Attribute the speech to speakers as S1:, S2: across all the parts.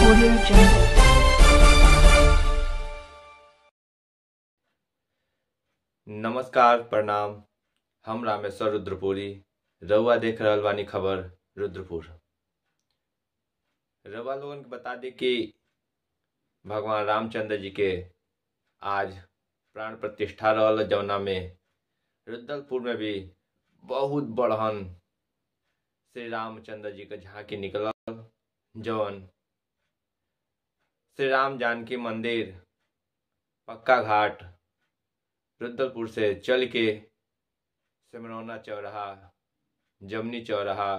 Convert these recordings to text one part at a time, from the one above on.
S1: Audio Jungle।
S2: नमस्कार, प्रणाम। हम रामेश्वर रुद्रपुरी रउआ देख रहल बानी खबर रुद्रपुर। रउआ लोगन के बता दी कि भगवान रामचंद्र जी के आज प्राण प्रतिष्ठा रहल, जौना में रुद्रपुर में भी बहुत बड़हन श्री रामचंद्र जी के झांकी निकलल, जौन श्री राम जानकी मंदिर पक्का घाट रुद्रपुर से चल के सिमरौना चौराहा, जमनी चौराहा,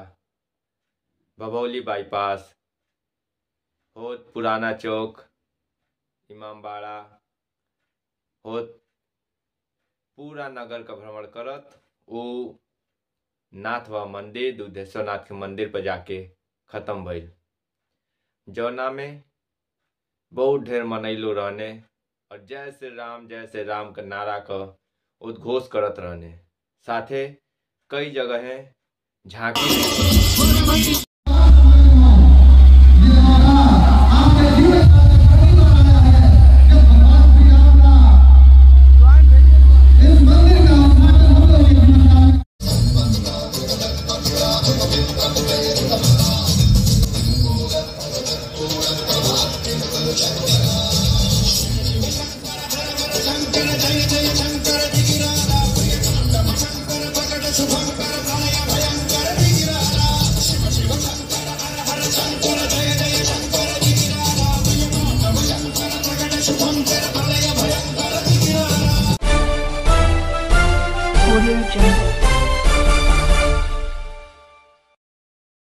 S2: भभौली बाईपास, होत पुराना चौक, इमामबाड़ा होत पूरा नगर का भ्रमण करत वो नाथ बाबा मंदिर, दुधेश्वर नाथ के मंदिर पर जाके खत्म भइल, जौना में बहुत ढेर मनैलो रहने और जय श्री राम का नारा का उद्घोष करत रहने। साथे कई जगह है झांकी